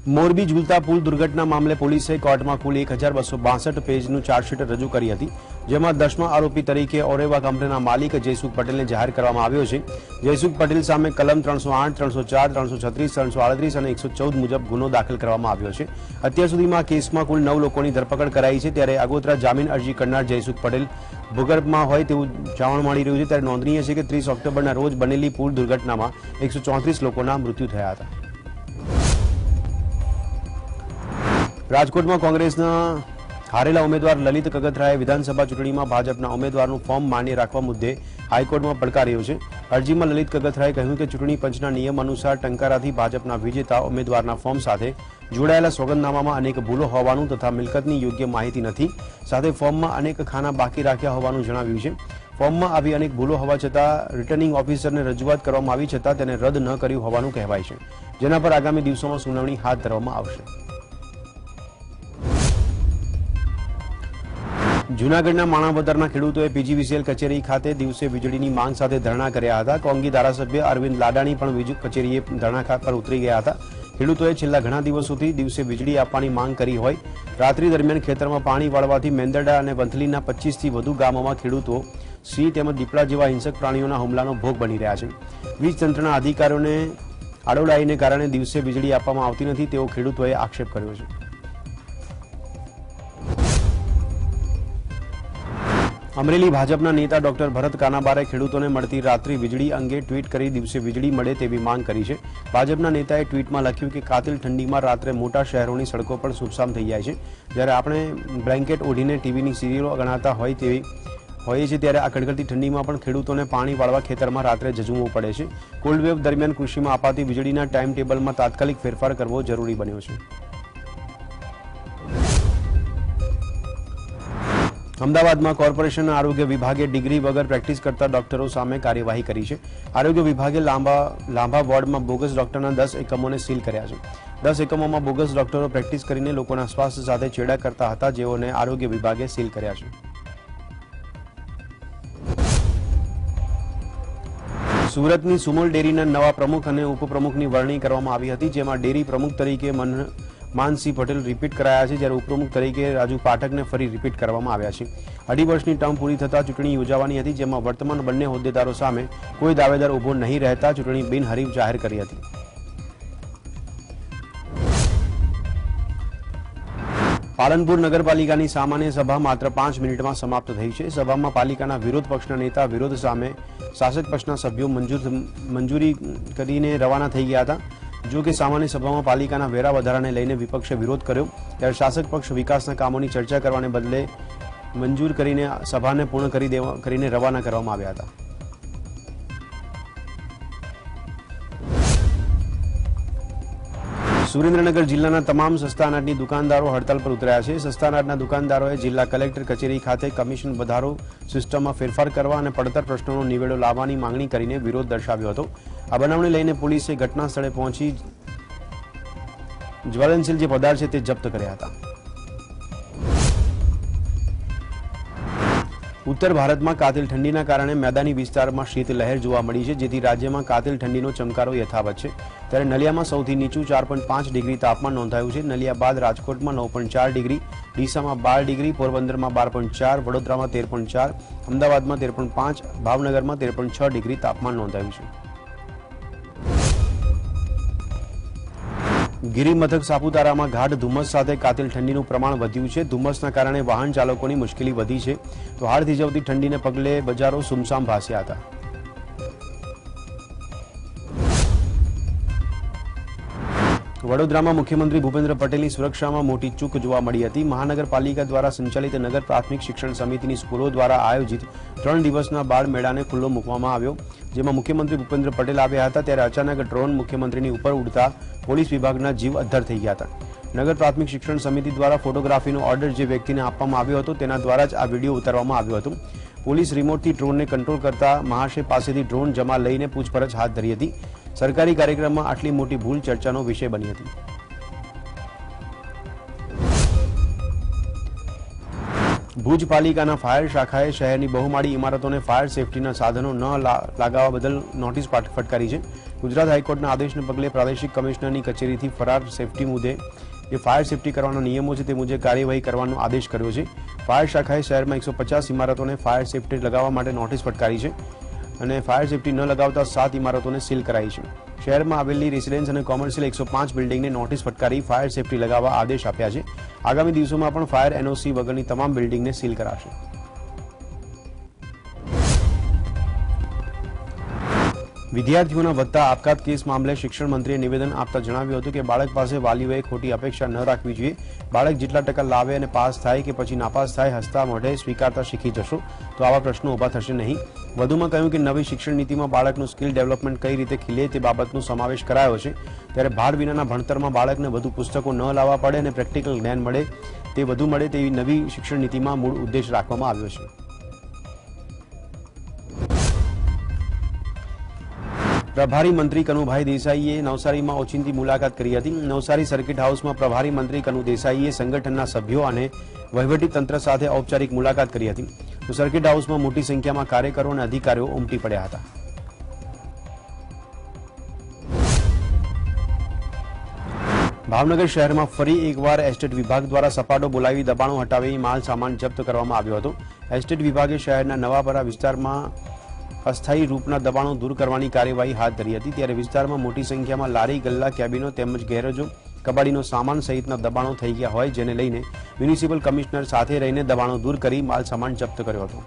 મોરબી ઝૂલતા પુલ દુર્ઘટના મામલે પોલીસે કોર્ટમાં કુલ 1262 પેજનું ચાર્જશીટ રજૂ કરી હતી, જેમાં 10મા આરોપી તરીકે ઓરેવા કંપનીના માલિક જયસુખ પટેલને જાહેર કરવામાં આવ્યો છે। જયસુખ પટેલ સામે કલમ 308, 304, 336, 338 અને 114 મુજબ ગુનો દાખલ કરવામાં આવ્યો છે। અત્યાર સુધીમાં કેસમાં કુલ 9 લોકોની ધરપકડ કરાઈ છે, ત્યારે આગોતરા જામીન અરજી કરનાર જયસુખ પટેલ ભૂગર્ભમાં હોય તેવું જાણવા મળી રહ્યું છે। ત્યારે નોંધનીય છે કે 30 ઓક્ટોબરના રોજ બનેલી પુલ દુર્ઘટનામાં 134 લોકોના મૃત્યુ થયા હતા। રાજકોટ में कांग्रेसना हारेला उम्मीदवार ललित कगथराए विधानसभा चूंटणी में भाजपा उम्मीदवारનું फॉर्म मान्य રાખવા मुद्दे हाईकोर्ट में પડકાર્યો છે। અરજીમાં લલિત કગથરાએ કહ્યું કે ચૂંટણી પંચના નિયમ અનુસાર ટંકારાથી ભાજપના વિજેતા ઉમેદવારના ફોર્મ સાથે જોડાયેલા સોગંદનામામાં અનેક ભૂલો હોવાનું તથા મિલકતની યોગ્ય માહિતી નથી, સાથે ફોર્મમાં અનેક ખાના બાકી રાખ્યા હોવાનું જણાવ્યું છે। ફોર્મમાં આવી અનેક ભૂલો હોવા છતાં રિટર્નિંગ ઓફિસરને રજૂઆત કરવામાં આવી છતાં તેને રદ ન કર્યું હોવાનું કહેવાય છે, જેના પર આગામી દિવસોમાં સુનાવણી હાથ ધરવામાં આવશે। જૂનાગઢના માણાવદરના ખેડૂતોએ પીજીવીસીએલ કચેરી ખાતે દિવસે વીજળીની માંગ સાથે ધરણા કર્યા હતા। કોંગી ધારાસભ્ય અરવિંદ લાડાણી પણ કચેરીએ ધરણા પર ઉતરી ગયા હતા। ખેડૂતોએ છેલ્લા ઘણા દિવસોથી દિવસે વીજળી આપવાની માંગ કરી હોય। રાત્રિ દરમિયાન ખેતરમાં પાણી વાળવાથી મેંદરડા અને વંથલીના 25થી વધુ ગામોમાં ખેડૂતો સિંહ તેમજ દીપડા જેવા હિંસક પ્રાણીઓના હુમલાનો ભોગ બની રહ્યા છે। વીજ તંત્રના અધિકારીઓને આડોડાઈને કારણે દિવસે વીજળી આપવામાં આવતી નથી તેવો ખેડૂતોએ આક્ષેપ કર્યો છે। અમરેલી ભાજપના નેતા ડોક્ટર ભરત કાનાબારે ખેડૂતોને મળતી રાત્રિ વીજળી અંગે ટ્વીટ કરી દિવસે વીજળી મળે તેવી માંગ કરી છે। ભાજપના નેતાએ ટ્વીટમાં લખ્યું કે કાતિલ ઠંડીમાં રાત્રે મોટા શહેરોની સડકો પર સુમસામ થઈ જાય છે, જ્યારે આપણે બ્લેન્કેટ ઓઢીને ટીવીની સિરિયલો ગણાતા હોઈએ છીએ, ત્યારે આ કડકડતી ઠંડીમાં પણ ખેડૂતોને પાણી વાળવા ખેતરમાં રાત્રે ઝઝૂમવું પડે છે। કોલ્ડ વેવ દરમિયાન કૃષિમાં અપાતી વીજળીના ટાઈમ ટેબલમાં તાત્કાલિક ફેરફાર કરવો જરૂરી બન્યો છે। અમદાવાદમાં કોર્પોરેશનના આરોગ્ય વિભાગે ડિગ્રી વગર પ્રેક્ટિસ કરતા ડોક્ટરો સામે કાર્યવાહી કરી છે। આરોગ્ય વિભાગે લાંબા વોર્ડમાં બોગસ ડોક્ટરના 10 એકમોને સીલ કર્યા છે। 10 એકમોમાં બોગસ ડોક્ટરો પ્રેક્ટિસ કરીને લોકોના સ્વાસ્થ્ય સાથે છેડા કરતા હતા, જેઓને આરોગ્ય વિભાગે સીલ કર્યા છે। સુરતની સુમુલ ડેરીના નવા પ્રમુખ અને ઉપપ્રમુખની વરણી કરવામાં આવી હતી, જેમાં ડેરી પ્રમુખ તરીકે માનસિંહ પટેલ રિપીટ કરાયા છે, જ્યારે ઉપપ્રમુખ તરીકે રાજુ પાઠકને ફરી રિપીટ કરવામાં આવ્યા છે। 2.5 વર્ષની ટર્મ પૂરી થતાં ચૂંટણી યોજાવાની હતી, જેમાં વર્તમાન બંને હોદ્દેદારો સામે કોઈ દાવેદાર ઉભો નહીં રહેતા ચૂંટણી બિનહરીફ જાહેર કરી હતી। પાલનપુર નગરપાલિકાની સામાન્ય સભા માત્ર 5 મિનિટમાં સમાપ્ત થઈ છે। સભામાં પાલિકાના વિરોધ પક્ષના નેતા વિરોધ સામે શાસક પક્ષના સભ્યો મંજૂરી કરીને રવાના થઈ ગયા હતા। જો કે સામાન્ય સભામાં પાલિકાના વેરા વધારાને લઈને વિપક્ષે વિરોધ કર્યો, ત્યારે શાસક પક્ષ વિકાસના કામોની ચર્ચા કરવાને બદલે મંજૂર કરીને સભાને પૂર્ણ કરીને રવાના કરવામાં આવ્યા હતા। સુરેન્દ્રનગર જિલ્લાના તમામ સસ્તા અનાજની દુકાનદારો હડતાલ પર ઉતર્યા છે। સસ્તા અનાજના દુકાનદારોએ જિલ્લા કલેક્ટર કચેરી ખાતે કમિશન વધારો સિસ્ટમમાં ફેરફાર કરવા અને પડતર પ્રશ્નોનો નિવેડો લાવવાની માંગણી કરીને વિરોધ દર્શાવ્યો હતો। આ બનાવને લઈને પોલીસે ઘટના સ્થળે પહોંચી જ્વલનશીલ જે પદાર્થ છે તે જપ્ત કર્યા હતા। ઉત્તર ભારતમાં કાતિલ ઠંડીના કારણે મેદાની વિસ્તારમાં શીતલહેર જોવા મળી છે, જેથી રાજ્યમાં કાતિલ ઠંડીનો ચમકારો યથાવત છે। ત્યારે નલિયામાં સૌથી નીચું 4.5 ડિગ્રી તાપમાન નોંધાયું છે। નલિયા બાદ રાજકોટમાં 9.4 ડિગ્રી, ડીસામાં 12 ડિગ્રી, પોરબંદરમાં 12.4, વડોદરામાં 13.4, અમદાવાદમાં 13.5, ભાવનગરમાં 13.6 ડિગ્રી તાપમાન નોંધાયું છે। ગિરિમથક સાપુતારામાં ગાઢ ધુમ્મસ સાથે કાતિલ ઠંડીનું પ્રમાણ વધ્યું છે। ધુમ્મસના કારણે વાહન ચાલકોની મુશ્કેલી વધી છે, તો હાડ થીજવતી ઠંડીને પગલે બજારો સુમસામ ભાસ્યા હતા। વડોદરામાં મુખ્યમંત્રી ભૂપેન્દ્ર પટેલની સુરક્ષામાં મોટી ચૂક જોવા મળી હતી। મહાનગરપાલિકા દ્વારા સંચાલિત નગર પ્રાથમિક શિક્ષણ સમિતિની સ્કૂલો દ્વારા આયોજિત 3 દિવસના બાળ મેળાને ખુલ્લો મૂકવામાં આવ્યો, જેમાં મુખ્યમંત્રી ભૂપેન્દ્ર પટેલ આવ્યા હતા, ત્યારે અચાનક ડ્રોન મુખ્યમંત્રીની ઉપર ઉડતા પોલીસ વિભાગના જીવ અદ્ધર થઈ ગયા હતા। નગર પ્રાથમિક શિક્ષણ સમિતિ દ્વારા ફોટોગ્રાફીનો ઓર્ડર જે વ્યક્તિને આપવામાં આવ્યો હતો તેના દ્વારા જ આ વિડીયો ઉતારવામાં આવ્યો હતો। પોલીસ રિમોટથી ડ્રોનને કંટ્રોલ કરતા મહાશય પાસેથી ડ્રોન જમા લઈને પૂછપરછ હાથ ધરી હતી। સરકારી કાર્યક્રમમાં આટલી મોટી ભૂલ ચર્ચાનો વિષય બની હતી। ભુજ પાલિકાના ફાયર શાખાએ શહેરની બહુમાળી ઇમારતોને ફાયર સેફટીના સાધનો ન લગાવવા બદલ નોટિસ ફટકારી છે. ગુજરાત હાઈકોર્ટના આદેશને પગલે પ્રાદેશિક કમિશનરની કચેરીથી ફરાર સેફટી મુદ્દે જે ફાયર સેફટી કરવાના નિયમો છે તે મુજબ કાર્યવાહી કરવાનો આદેશ કર્યો છે. ફાયર શાખાએ શહેરમાં 150 ઇમારતોને ફાયર સેફટી લગાવવા માટે નોટિસ ફટકારી છે અને ફાયર સેફટી ન લગાવતા 7 ઇમારતોને સીલ કરાઈ છે. શહેરમાં આવેલી રેસિડેન્સ અને કોમર્શિયલ 105 બિલ્ડિંગને નોટિસ ફટકારી ફાયર સેફટી લગાવવા આદેશ આપ્યા છે. આગામી દિવસોમાં પણ ફાયર એનઓસી વગરની તમામ બિલ્ડિંગને સીલ કરાશે. વિદ્યાર્થીઓના વધતા આપઘાત કેસ મામલે શિક્ષણ મંત્રીએ નિવેદન આપતા જણાવ્યું હતું કે બાળક પાસે વાલીઓએ ખોટી અપેક્ષા ન રાખવી જોઈએ. બાળક જેટલા ટકા લાવે અને પાસ થાય કે પછી નાપાસ થાય હસતા મોઢે સ્વીકારતા શીખી જશો તો આવા પ્રશ્નો ઊભા થશે નહીં. વધુમાં કહ્યું કે નવી શિક્ષણ નીતિમાં બાળકનું સ્કિલ ડેવલપમેન્ટ કઈ રીતે ખીલે તે બાબતનો સમાવેશ કરાયો છે. ત્યારે ભાર વિનાના ભણતરમાં બાળકને વધુ પુસ્તકો ન લાવવા પડે અને પ્રેક્ટિકલ જ્ઞાન મળે તે વધુ મળે તેવી નવી શિક્ષણ નીતિમાં મૂળ ઉદ્દેશ રાખવામાં આવ્યો છે. પ્રભારી મંત્રી કનુભાઈ દેસાઈએ નવસારીમાં ઓચિંતી મુલાકાત કરી હતી. નવસારી સર્કિટ હાઉસમાં પ્રભારી મંત્રી કનુ દેસાઈએ સંગઠનના સભ્યો અને વહીવટી તંત્ર સાથે ઔપચારિક મુલાકાત કરી હતી. તો સર્કિટ હાઉસમાં મોટી સંખ્યામાં કાર્યકરો અને અધિકારીઓ ઉમટી પડ્યા હતા. ભાવનગર શહેરમાં ફરી એકવાર એસ્ટેટ વિભાગ દ્વારા સપાટો બોલાવી દબાણો હટાવી માલ સામાન જપ્ત કરવામાં આવ્યો હતો. એસ્ટેટ વિભાગે શહેરના નવાપરા વિસ્તારમાં અસ્થાયી રૂપના દબાણો દૂર કરવાની કાર્યવાહી હાથ ધરી હતી. ત્યારે વિસ્તારમાં મોટી સંખ્યામાં લારી ગલ્લા કેબિનો તેમજ ગેરેજો કબાડીનો સામાન સહિતના દબાણો થઈ ગયા હોય જેને લઈને મ્યુનિસિપલ કમિશનર સાથે રહીને દબાણો દૂર કરી માલ સામાન જપ્ત કર્યો હતો.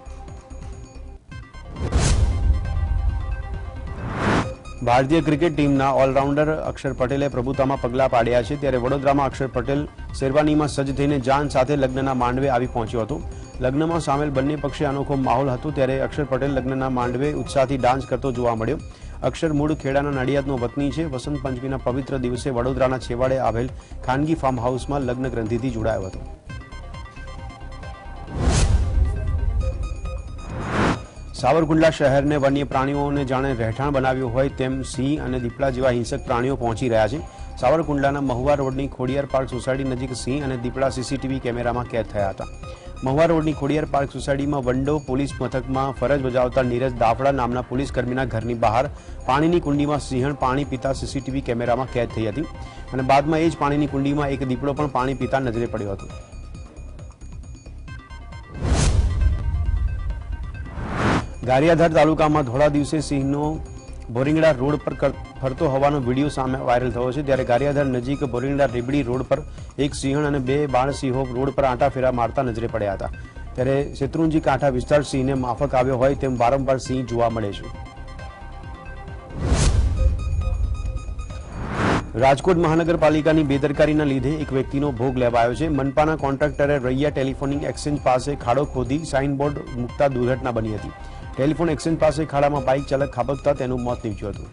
ભારતીય ક્રિકેટ ટીમના ઓલરાઉન્ડર અક્ષર પટેલે પ્રભુતામાં પગલાં પાડ્યા છે. ત્યારે વડોદરામાં અક્ષર પટેલ શેરવાનીમાં સજ્જ થઈને જાન સાથે લગ્નના માંડવે આવી પહોંચ્યો હતો. લગ્નમાં સામેલ બંને પક્ષે અનોખો માહોલ હતો. ત્યારે અક્ષર પટેલ લગ્નના માંડવે ઉત્સાહથી ડાન્સ કરતો જોવા મળ્યો. અક્ષર મૂળ ખેડાના નડિયાદનો વતની છે. વસંત પંચમીના પવિત્ર દિવસે વડોદરાના છેવાડે આવેલ ખાનગી ફાર્મ હાઉસમાં લગ્ન ગ્રંથિથી જોડાયો હતો. સાવરકુંડલા શહેરને વન્ય પ્રાણીઓને જાણે રહેઠાણ બનાવ્યું હોય તેમ સિંહ અને દીપડા જેવા હિંસક પ્રાણીઓ પહોંચી રહ્યા છે. સાવરકુંડલાના મહુવા રોડની ખોડિયાર પાર્ક સોસાયટી નજીક સિંહ અને દીપડા સીસીટીવી કેમેરામાં કેદ થયા હતા. મહુવા રોડની ખોડિયાર પાર્ક સોસાયટીમાં વંડો પોલીસ મથકમાં ફરજ બજાવતા નીરજ દાફડા નામના પોલીસ કર્મીના ઘરની બહાર પાણીની કુંડીમાં સિંહણ પાણી પીતા સીસીટીવી કેમેરામાં કેદ થઈ હતી અને બાદમાં એ જ પાણીની કુંડીમાં એક દીપડો પણ પાણી પીતા નજરે પડ્યો હતો. ગારિયાધાર તાલુકામાં ધોળા દિવસે સિંહનો બોરિંગડા રોડ પર ફરતો હોવાનો વિડીયો સામે વાયરલ થયો છે. ત્યારે ગારિયાધાર નજીક બોરિંગડા રેબડી રોડ પર એક સિંહણ અને 2 બાળસિંહો રોડ પર આંટા ફેરા મારતા નજરે પડ્યા હતા. ત્યારે શેત્રુંજી કાંઠા વિસ્તાર સિંહને માફક આવ્યો હોય તેમ વારંવાર સિંહ જોવા મળે છે. રાજકોટ મહાનગરપાલિકાની બેદરકારીના લીધે એક વ્યક્તિનો ભોગ લેવાયો છે. મનપાના કોન્ટ્રાક્ટરે રૈયા ટેલિફોનિક એક્સચેન્જ પાસે ખાડો ખોદી સાઇનબોર્ડ મૂકતા દુર્ઘટના બની હતી. ટેલિફોન એક્સચેન્જ પાસે ખાડામાં બાઇક ચાલક ખાબકતા તેનું મોત નીપજ્યું હતું.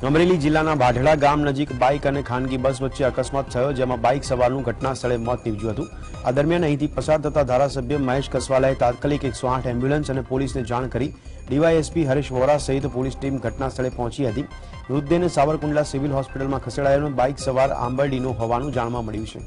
અમરેલી જિલ્લાના ભાઢડા ગામ નજીક બાઇક અને ખાનગી બસ વચ્ચે અકસ્માત થયો જેમાં બાઇક સવારનું ઘટના સ્થળે મોત નીપજ્યું હતું. આ દરમિયાન અહીંથી પસાર થતા ધારાસભ્ય મહેશ કસવાલાએ તાત્કાલિક 108 એમ્બ્યુલન્સ અને પોલીસને જાણ કરી ડીવાયએસપી હરીશ વોરા સહિત પોલીસ ટીમ ઘટના સ્થળે પહોંચી હતી. મૃતદેહને સાવરકુંડલા સિવિલ હોસ્પિટલમાં ખસેડાયો. બાઇક સવાર આંબરડીનો હોવાનું જાણવા મળ્યું છે.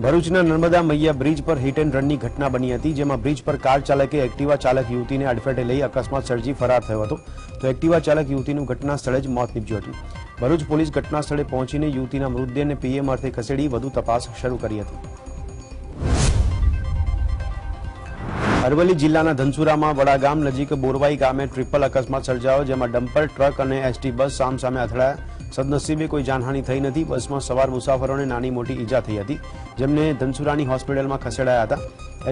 ભરૂચના નર્મદા મૈયા બ્રિજ પર હિટ એન્ડ રનની ઘટના બની હતી જેમાં બ્રિજ પર કાર ચાલકે એક્ટિવા ચાલક યુવતીને અડફેટે લઈ અકસ્માત સર્જી ફરાર થયો હતો. તો એક્ટિવા ચાલક યુવતીનું ઘટના સ્થળે જ મોત નીપજ્યું હતું. ભરૂચ પોલીસ ઘટના સ્થળે પહોંચીને યુવતીના મૃતદેહને પીએમ અર્થે ખસેડી વધુ તપાસ શરૂ કરી હતી. અરવલ્લી જિલ્લાના ધનસુરામાં વડાગામ નજીક બોરવાઈ ગામે ટ્રિપલ અકસ્માત સર્જાયો જેમાં ડમ્પર ટ્રક અને એસટી બસ સામસામે અથડાયા. સદનસીબે કોઈ જાનહાની થઈ નથી. બસમાં સવાર મુસાફરોને નાની મોટી ઈજા થઈ હતી જેમને ધનસુરાની હોસ્પિટલમાં ખસેડાયા હતા.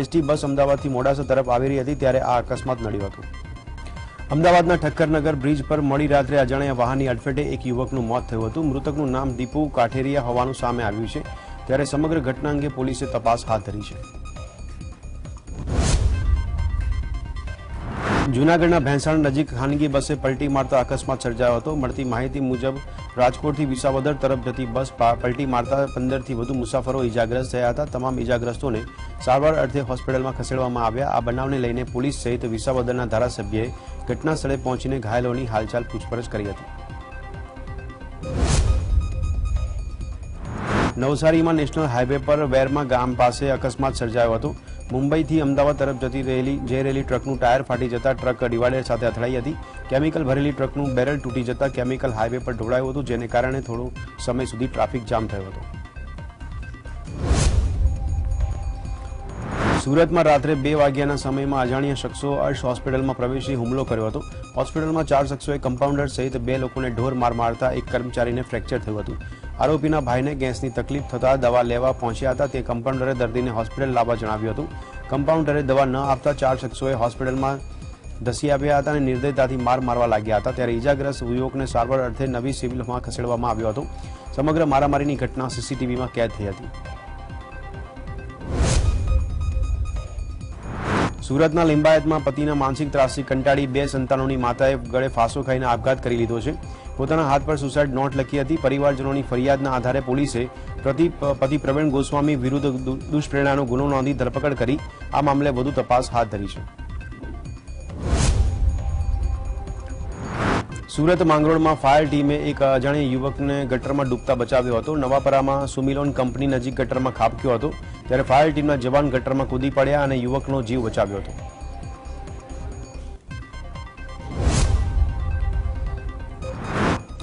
એસટી બસ અમદાવાદથી મોડાસા તરફ આવી રહી હતી ત્યારે આ અકસ્માત નડ્યો હતો. અમદાવાદના ઠક્કરનગર બ્રિજ પર મોડી રાત્રે અજાણ્યા વાહનની અડફેટે એક યુવકનું મોત થયું હતું. મૃતકનું નામ દીપુ કાઠેરિયા હોવાનું સામે આવ્યું છે. ત્યારે સમગ્ર ઘટના અંગે પોલીસે તપાસ હાથ ધરી છે. જૂનાગઢના ભેંસાણ નજીક ખાનગી બસે પલટી મારતા અકસ્માત સર્જાયો હતો. મળતી માહિતી મુજબ રાજકોટથી વિસાવદર તરફ જતી બસ પલટી મારતા 15થી વધુ મુસાફરો ઇજાગ્રસ્ત થયા હતા. તમામ ઇજાગ્રસ્તોને સારવાર અર્થે હોસ્પિટલમાં ખસેડવામાં આવ્યા. આ બનાવને લઈને પોલીસ સહિત વિસાવદરના ધારાસભ્યએ ઘટના સ્થળે પહોંચીને ઘાયલોની હાલચાલ પૂછપરછ કરી હતી. નવસારીમાં નેશનલ હાઈવે પર વેરમાં ગામ પાસે અકસ્માત સર્જાયો હતો। મુંબઈથી અમદાવાદ તરફ જઈ રહેલી ટ્રકનું ટાયર ફાટી જતા ટ્રક ડિવાઈડર સાથે અથડાઈ હતી। કેમિકલ ભરેલી ટ્રકનું બેરલ તૂટી જતા કેમિકલ હાઈવે પર ઢોળાયું હતું, જેને કારણે થોડો સમય સુધી ટ્રાફિક જામ થયો હતો। સુરતમાં રાત્રે 2 વાગ્યાના સમયમાં અજાણ્યા શખ્સો અર્શ હોસ્પિટલમાં પ્રવેશી હુમલો કર્યો હતો। હોસ્પિટલમાં 4 શખ્સોએ કમ્પાઉન્ડર સહિત 2 લોકોને ઢોર માર મારતા એક કર્મચારીને ફ્રેક્ચર થયું હતું। આરોપીના ભાઈને ગેસની તકલીફ થતા દવા લેવા પહોંચ્યા હતા। તે કમ્પાઉન્ડરે દર્દીને હોસ્પિટલ લાવવા જણાવ્યું હતું। કમ્પાઉન્ડરે દવા ન આપતા 4 શખ્સોએ હોસ્પિટલમાં ધસી આવ્યા હતા અને નિર્દયતાથી માર મારવા લાગ્યા હતા। ત્યારે ઈજાગ્રસ્ત યુવકને સારવાર અર્થે નવી સિવિલમાં ખસેડવામાં આવ્યો હતો। સમગ્ર મારામારીની ઘટના સીસીટીવીમાં કેદ થઈ હતી। સુરતના લિંબાયતમાં પતિના માનસિક ત્રાસથી કંટાળી 2 સંતાનોની માતાએ ગળે ફાંસો ખાઈને આપઘાત કરી લીધો છે। પોતાના હાથ પર સુસાઇડ નોટ લખી હતી। પરિવારજનોની ફરિયાદના આધારે પોલીસે પતિ પ્રવીણ ગોસ્વામી વિરુદ્ધ દુષ્પ્રેરણાનો ગુનો નોંધી ધરપકડ કરી આ મામલે વધુ તપાસ હાથ ધરી છે। સુરત માંગરોળમાં ફાયર ટીમે એક અજાણ્યા યુવકને ગટરમાં ડૂબતા બચાવ્યો હતો। નવાપરામાં સુમિલોન કંપની નજીક ગટરમાં ખાબક્યો હતો, ત્યારે ફાયર ટીમના જવાન ગટરમાં કૂદી પડ્યા અને યુવકનો જીવ બચાવ્યો હતો।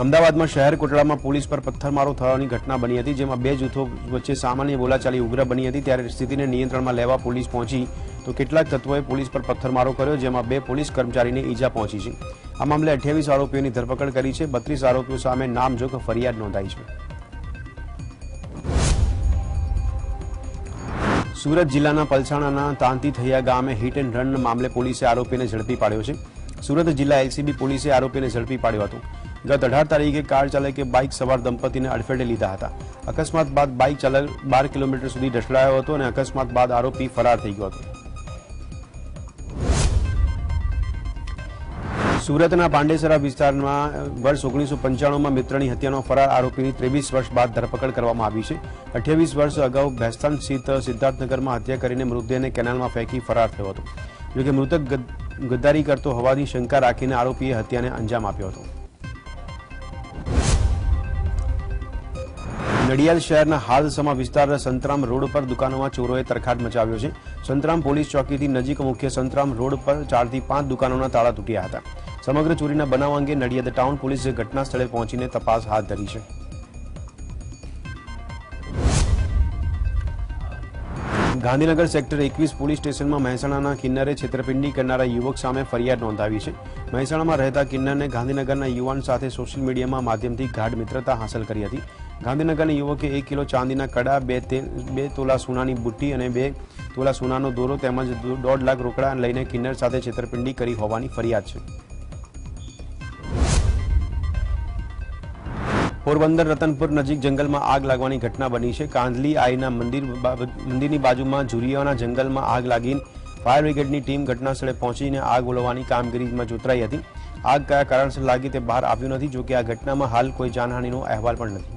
અમદાવાદમાં શહેર કોટડામાં પોલીસ પર પથ્થરમારો થવાની ઘટના બની હતી, જેમાં 2 જૂથો વચ્ચે સામાન્ય બોલાચાલી ઉગ્ર બની હતી। ત્યારે સ્થિતિને નિયંત્રણમાં લેવા પોલીસ પહોંચી તો કેટલાક તત્વોએ પોલીસ પર પથ્થરમારો કર્યો, જેમાં 2 પોલીસ કર્મચારીને ઈજા પહોંચી છે। આ મામલે 28 આરોપીઓની ધરપકડ કરી છે। 32 આરોપીઓ સામે નામજોગ ફરિયાદ નોંધાઈ છે। સુરત જિલ્લાના પલસાણાના તાંતીથૈયા ગામે હિટ એન્ડ રન મામલે પોલીસે આરોપીને ઝડપી પાડ્યો છે। સુરત જિલ્લા એલસીબી પોલીસે આરોપીને ઝડપી પાડ્યો હતો। ગત 18 તારીખે કાર ચાલકે બાઇક સવાર દંપતીને અડફેટે લીધા હતા। અકસ્માત બાદ બાઇક ચાલક 12 કિલોમીટર સુધી ઢસડાયો હતો અને અકસ્માત બાદ આરોપી ફરાર થઈ ગયો હતો। સુરતના પાંડેસરા વિસ્તારમાં વર્ષ 1995માં મિત્રની હત્યાનો ફરાર આરોપીની 23 વર્ષ બાદ ધરપકડ કરવામાં આવી છે। 28 વર્ષ અગાઉ ભેસ્તાન સ્થિત સિદ્ધાર્થનગરમાં હત્યા કરીને મૃતદેહને કેનાલમાં ફેંકી ફરાર થયો હતો। જોકે મૃતક ગદ્દારી કરતો હોવાની શંકા રાખીને આરોપીએ હત્યાને અંજામ આપ્યો હતો। નડિયાદ શહેરના હાલસમા વિસ્તાર સંતરામ રોડ પર દુકાનોમાં ચોરોએ તરખાટ મચાવ્યો છે। સંતરામ પોલીસ ચોકીથી નજીક મુખ્ય સંતરામ રોડ પર 4 થી 5 દુકાનોના તાળા તૂટ્યા હતા। સમગ્ર ચોરીના બનાવ અંગે નડિયાદ ટાઉન પોલીસે ઘટના સ્થળે પહોંચીને તપાસ હાથ ધરી છે। ગાંધીનગર સેક્ટર 21 પોલીસ સ્ટેશનમાં મહેસાણાના કિન્નરે છેતરપિંડી કરનારા યુવક સામે ફરિયાદ નોંધાવી છે। મહેસાણામાં રહેતા કિન્નરને ગાંધીનગરના યુવાન સાથે સોશિયલ મીડિયામાં માધ્યમથી ગાઢ મિત્રતા હાંસલ કરી હતી। ગાંધીનગરના યુવકે 1 કિલો ચાંદીના કડા, 2 તોલા સોનાની બુટ્ટી અને 2 તોલા સોનાનો દોરો તેમજ 1.5 લાખ રોકડા લઈને કિન્નર સાથે છેતરપિંડી કરી હોવાની ફરિયાદ છે। પોરબંદર રતનપુર નજીક જંગલમાં આગ લાગવાની ઘટના બની છે। કાંધલી આઈના મંદિરની બાજુમાં ઝુરિયાના જંગલમાં આગ લાગી ફાયર બ્રિગેડની ટીમ ઘટનાસ્થળે પહોંચીને આગ ઓલવવાની કામગીરીમાં જોતરાઈ હતી। આગ કયા કારણસર લાગી તે બહાર આવ્યું નથી, જોકે આ ઘટનામાં હાલ કોઈ જાનહાનિનો અહેવાલ પણ નથી।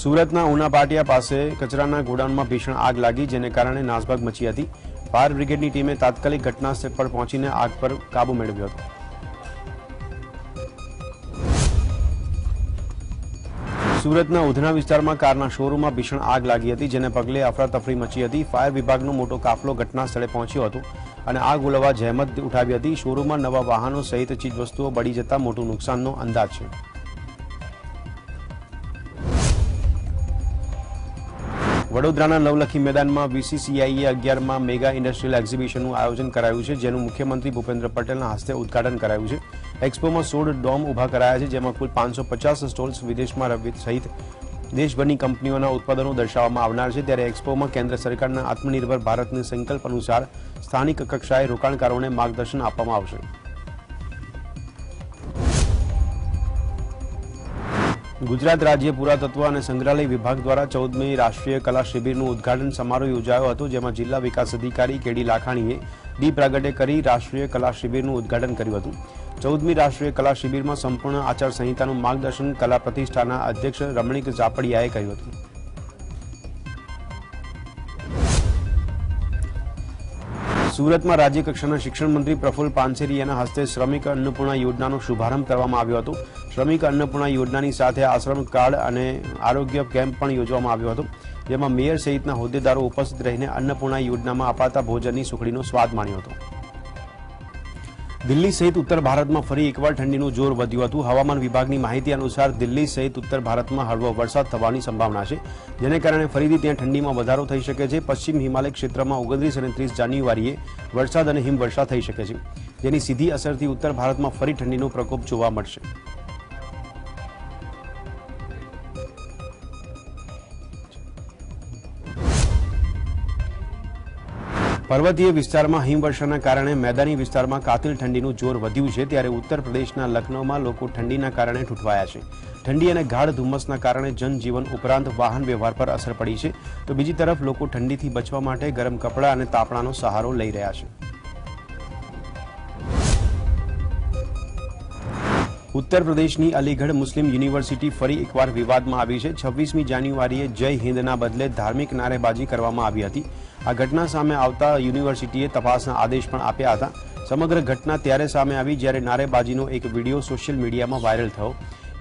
સુરતના ઉના પાટિયા પાસે કચરાના ગોડાઉનમાં ભીષણ આગ લાગી, જેને કારણે નાસભાગ મચી હતી। ફાયર બ્રિગેડની ટીમે તાત્કાલિક ઘટનાસ્થળ પર પહોંચીને આગ પર કાબુ મેળવ્યો હતો। સુરતના ઉધના વિસ્તારમાં કારના શોરૂમમાં ભીષણ આગ લાગી હતી, જેને પગલે અફરાતફરી મચી હતી। ફાયર વિભાગનો મોટો કાફલો ઘટનાસ્થળે પહોંચ્યો હતો અને આગ ઓલવવા જહેમત ઉઠાવી હતી। શોરૂમમાં નવા વાહનો સહિત ચીજવસ્તુઓ બળી જતા મોટું નુકસાનનો અંદાજ છે। વડોદરાના નવલખી મેદાનમાં VCCIએ 11માં મેગા ઇન્ડસ્ટ્રીયલ એક્ઝિબિશનનું આયોજન કરાયું છે, જેનું મુખ્યમંત્રી ભૂપેન્દ્ર પટેલના હસ્તે ઉદઘાટન કરાયું છે। એક્સપોમાં 16 ડોમ ઊભા કરાયા છે, જેમાં કુલ 550 સ્ટોલ્સ વિદેશમાં સહિત દેશભરની કંપનીઓના ઉત્પાદનો દર્શાવવામાં આવનાર છે। ત્યારે એક્સપોમાં કેન્દ્ર સરકારના આત્મનિર્ભર ભારતના સંકલ્પ અનુસાર સ્થાનિક કક્ષાએ રોકાણકારોને માર્ગદર્શન આપવામાં આવશે। ગુજરાત રાજ્ય પુરાતત્વ અને સંગ્રહાલય વિભાગ દ્વારા 14મી રાષ્ટ્રીય કલા શિબિરનું ઉદઘાટન સમારોહ યોજાયો હતો, જેમાં જિલ્લા વિકાસ અધિકારી કેડી લાખાણીએ દીપ પ્રાગટ્ય કરી રાષ્ટ્રીય કલા શિબિરનું ઉદઘાટન કર્યું હતું। 14મી રાષ્ટ્રીય કલા શિબિરમાં સંપૂર્ણ આચાર સંહિતાનું માર્ગદર્શન કલા પ્રતિષ્ઠાના અધ્યક્ષ રમણીક ઝાપડિયાએ કર્યું હતું। સુરતમાં રાજ્ય કક્ષાના શિક્ષણ મંત્રી પ્રફુલ્લ પાનસેરિયાના હસ્તે શ્રમિક અન્નપૂર્ણા યોજનાનો શુભારંભ કરવામાં આવ્યો હતો। શ્રમિક અન્નપૂર્ણા યોજનાની સાથે આશ્રમ કાર્ડ અને આરોગ્ય કેમ્પ પણ યોજવામાં આવ્યો હતો, જેમાં મેયર સહિતના હોદ્દેદારો ઉપસ્થિત રહીને અન્નપૂર્ણા યોજનામાં અપાતા ભોજનની સુખડીનો સ્વાદ માણ્યો હતો। દિલ્હી સહિત ઉત્તર ભારતમાં ફરી એકવાર ઠંડીનું જોર વધ્યું હતું। હવામાન વિભાગની માહિતી અનુસાર દિલ્હી સહિત ઉત્તર ભારતમાં હળવો વરસાદ થવાની સંભાવના છે, જેને કારણે ફરીથી ત્યાં ઠંડીમાં વધારો થઈ શકે છે। પશ્ચિમ હિમાલય ક્ષેત્રમાં 29 અને 30 જાન્યુઆરીએ વરસાદ અને હિમવર્ષા થઈ શકે છે, જેની સીધી અસરથી ઉત્તર ભારતમાં ફરી ઠંડીનો પ્રકોપ જોવા મળશે। પર્વતીય વિસ્તારમાં હિમવર્ષાના કારણે મેદાની વિસ્તારમાં કાતિલ ઠંડીનું જોર વધ્યું છે, ત્યારે ઉત્તર પ્રદેશના લખનૌમાં લોકો ઠંડીના કારણે ઠૂંઠવાયા છે। ઠંડી અને ગાઢ ધુમ્મસના કારણે જનજીવન ઉપરાંત વાહન વ્યવહાર પર અસર પડી છે, તો બીજી તરફ લોકો ઠંડીથી બચવા માટે ગરમ કપડાં અને તાપણાનો સહારો લઈ રહ્યા છે। ઉત્તર પ્રદેશની અલીગઢ મુસ્લિમ યુનિવર્સિટી ફરી એકવાર વિવાદમાં આવી છે। 26મી જાન્યુઆરીએ જય હિન્દના બદલે ધાર્મિક નારેબાજી કરવામાં આવી હતી। આ ઘટના સામે આવતા યુનિવર્સિટીએ તપાસના આદેશ પણ આપ્યા હતા। સમગ્ર ઘટના ત્યારે સામે આવી જ્યારે નારેબાજીનો એક વિડીયો સોશિયલ મીડિયામાં વાયરલ થયો।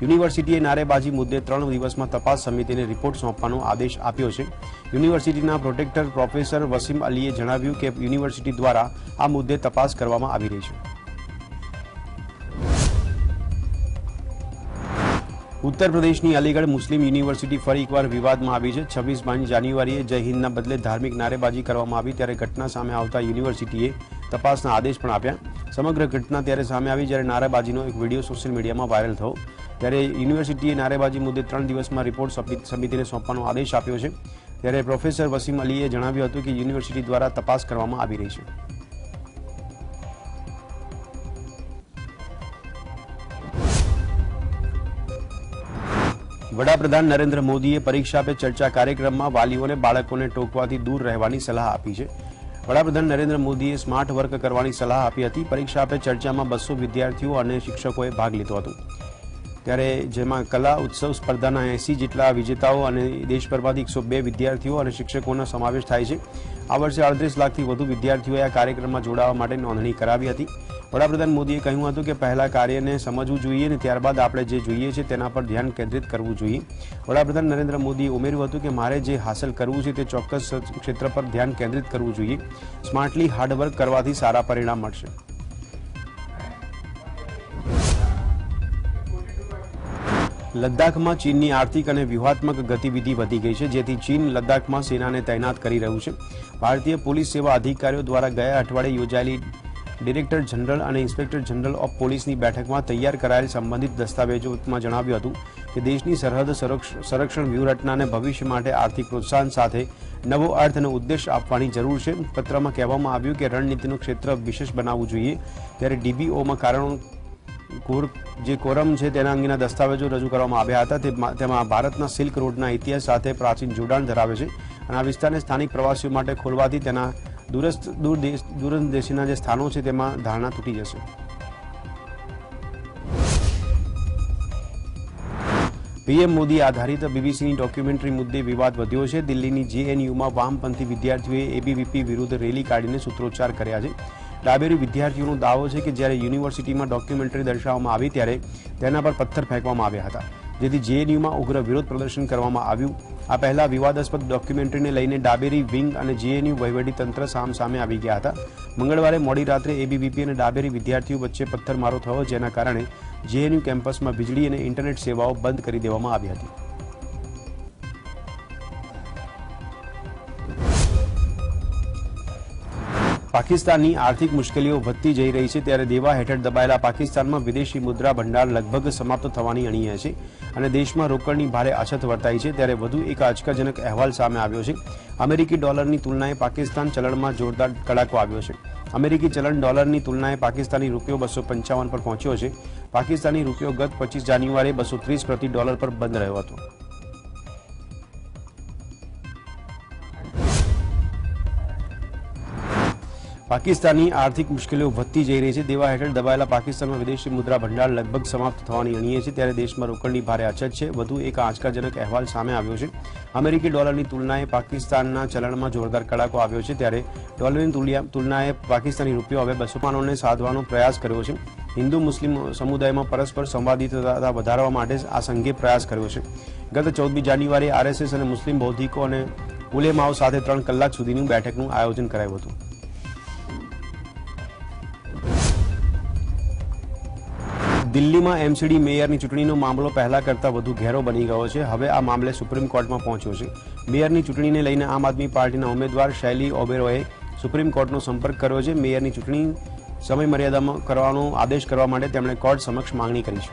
યુનિવર્સિટીએ નારેબાજી મુદ્દે 3 દિવસમાં તપાસ સમિતિને રિપોર્ટ સોંપવાનો આદેશ આપ્યો છે। યુનિવર્સિટીના પ્રોટેક્ટર પ્રોફેસર વસીમ અલીએ જણાવ્યું કે યુનિવર્સિટી દ્વારા આ મુદ્દે તપાસ કરવામાં આવી રહી છે। ઉત્તર પ્રદેશની અલીગઢ મુસ્લિમ યુનિવર્સિટી ફરી એકવાર વિવાદમાં આવી છે। 26મી જાન્યુઆરીએ જય હિન્દના બદલે ધાર્મિક નારેબાજી કરવામાં આવી, ત્યારે ઘટના સામે આવતા યુનિવર્સિટીએ તપાસના આદેશ પણ આપ્યા। સમગ્ર ઘટના ત્યારે સામે આવી જ્યારે નારેબાજીનો એક વિડીયો સોશિયલ મીડિયામાં વાયરલ થયો, ત્યારે યુનિવર્સિટીએ નારેબાજી મુદ્દે 3 દિવસમાં રિપોર્ટ સમિતિને સોંપવાનો આદેશ આપ્યો છે। ત્યારે પ્રોફેસર વસીમ અલીએ જણાવ્યું હતું કે યુનિવર્સિટી દ્વારા તપાસ કરવામાં આવી રહી છે। વડાપ્રધાન નરેન્દ્ર મોદીએ પરીક્ષા પે ચર્ચા કાર્યક્રમમાં વાલીઓને બાળકોને ટોકવાથી દૂર રહેવાની સલાહ આપી છે। વડાપ્રધાન નરેન્દ્ર મોદીએ સ્માર્ટ વર્ક કરવાની સલાહ આપી હતી। પરીક્ષા પે ચર્ચામાં 200 વિદ્યાર્થીઓ અને શિક્ષકોએ ભાગ લીધો હતો, ત્યારે જેમાં કલા ઉત્સવ સ્પર્ધાના 80 જેટલા વિજેતાઓ અને દેશભરમાંથી 102 વિદ્યાર્થીઓ અને શિક્ષકોનો સમાવેશ થાય છે। આ વર્ષે 38 લાખથી વધુ વિદ્યાર્થીઓએ આ કાર્યક્રમમાં જોડાવા માટે નોંધણી કરાવી હતી। વડાપ્રધાન મોદીએ કહ્યું હતું કે પહેલા કાર્યને સમજવું જોઈએ અને ત્યારબાદ આપણે જે જોઈએ છે તેના પર ધ્યાન કેન્દ્રિત કરવું જોઈએ। વડાપ્રધાન નરેન્દ્ર મોદીએ ઉમેર્યું હતું કે મારે જે હાંસલ કરવું છે તે ચોક્કસ ક્ષેત્ર પર ધ્યાન કેન્દ્રિત કરવું જોઈએ। સ્માર્ટલી હાર્ડવર્ક કરવાથી સારા પરિણામ મળશે। લદ્દાખમાં ચીનની આર્થિક અને વ્યૂહાત્મક ગતિવિધિ વધી ગઈ છે, જેથી ચીન લદ્દાખમાં સેનાને તૈનાત કરી રહ્યું છે। ભારતીય પોલીસ સેવા અધિકારીઓ દ્વારા ગયા અઠવાડિયે યોજાયેલી ડિરેક્ટર જનરલ અને ઇન્સ્પેક્ટર જનરલ ઓફ પોલીસની બેઠકમાં તૈયાર કરાયેલ સંબંધિત દસ્તાવેજોમાં જણાવ્યું હતું કે દેશની સરહદ સંરક્ષણ વ્યૂહરચનાને ભવિષ્ય માટે આર્થિક પ્રોત્સાહન સાથે નવો અર્થ અને ઉદ્દેશ આપવાની જરૂર છે। પત્રમાં કહેવામાં આવ્યું કે રણનીતિનું ક્ષેત્ર વિશેષ બનાવવું જોઈએ, ત્યારે ડીબીઓમાં કારણો જે કોરમ છે તેના અંગેના દસ્તાવેજો રજૂ કરવામાં આવ્યા હતા। તેમાં ભારતના સિલ્ક રોડના ઇતિહાસ સાથે પ્રાચીન જોડાણ ધરાવે છે અને આ વિસ્તારને સ્થાનિક પ્રવાસીઓ માટે ખોલવાથી તેના દૂરદેશીના જે સ્થાનો છે તેમાં ધારણા તૂટી જશે। પીએમ મોદી આધારિત બીબીસીની ડોક્યુમેન્ટરી મુદ્દે વિવાદ વધ્યો છે। દિલ્હીની જેએનયુમાં વામપંથી વિદ્યાર્થીઓએ એબીવીપી વિરુદ્ધ રેલી કાઢીને સૂત્રોચ્ચાર કર્યા છે। ડાબેરી વિદ્યાર્થીઓનો દાવો છે કે જ્યારે યુનિવર્સિટીમાં ડોક્યુમેન્ટરી દર્શાવવામાં આવી ત્યારે તેના પર પથ્થર ફેંકવામાં આવ્યા હતા, જેથી જેએનયુમાં ઉગ્ર વિરોધ પ્રદર્શન કરવામાં આવ્યું। આ પહેલા વિવાદાસ્પદ ડોક્યુમેન્ટરીને લઈને ડાબેરી વિંગ અને જેએનયુ વહીવટીતંત્ર સામે આવી ગયા હતા। મંગળવારે મોડી રાત્રે એબીવીપી અને ડાબેરી વિદ્યાર્થીઓ વચ્ચે પથ્થરમારો થયો, જેના કારણે જેએનયુ કેમ્પસમાં વીજળી અને ઇન્ટરનેટ સેવાઓ બંધ કરી દેવામાં આવી હતી। પાકિસ્તાનની આર્થિક મુશ્કેલીઓ વધતી જઈ રહી છે, ત્યારે દેવા હેઠળ દબાયેલા પાકિસ્તાનમાં વિદેશી મુદ્રા ભંડાર લગભગ સમાપ્ત થવાની અણીએ છે અને દેશમાં રોકડની ભારે અછત વર્તાઈ છે। ત્યારે વધુ એક આંચકાજનક અહેવાલ સામે આવ્યો છે। અમેરિકી ડોલરની તુલનાએ પાકિસ્તાન ચલણમાં જોરદાર કડાકો આવ્યો છે। અમેરિકી ચલણ ડોલરની તુલનાએ પાકિસ્તાની રૂપિયો 255 પર પહોંચ્યો છે। પાકિસ્તાની રૂપિયો ગત 25 જાન્યુઆરીએ 230 પ્રતિ ડોલર પર બંધ રહ્યો હતો। પાકિસ્તાનની આર્થિક મુશ્કેલીઓ વધતી જઈ રહી છે તેવા હેઠળ દબાયેલા પાકિસ્તાનમાં વિદેશી મુદ્રા ભંડાર લગભગ સમાપ્ત થવાની અણીએ છે ત્યારે દેશમાં રોકડની ભારે અછત છે. વધુ એક આંચકાજનક અહેવાલ સામે આવ્યો છે. અમેરિકી ડોલરની તુલનાએ પાકિસ્તાનના ચલણમાં જોરદાર કડાકો આવ્યો છે ત્યારે ડોલરની તુલનાએ પાકિસ્તાની રૂપિયો હવે 200 માનોને સાધવાનો પ્રયાસ કર્યો છે. હિન્દુ મુસ્લિમ સમુદાયમાં પરસ્પર સંવાદિતા વધારવા માટે આ સંઘે પ્રયાસ કર્યો છે. ગત 14મી જાન્યુઆરીએ આરએસએસ અને મુસ્લિમ બૌદ્ધિકો અને ઉલેમાઓ સાથે 3 કલાક સુધીની બેઠકનું આયોજન કરાયું હતું. દિલ્હીમાં એમસીડી મેયરની ચૂંટણીનો મામલો પહેલા કરતાં વધુ ઘેરો બની ગયો છે. હવે આ મામલે સુપ્રીમ કોર્ટમાં પહોંચ્યો છે. મેયરની ચૂંટણીને લઈને આમ આદમી પાર્ટીના ઉમેદવાર શૈલી ઓબેરોએ સુપ્રીમ કોર્ટનો સંપર્ક કર્યો છે. મેયરની ચૂંટણી સમય મર્યાદામાં કરવાનો આદેશ કરવા માટે તેમણે કોર્ટ સમક્ષ માંગણી કરી છે.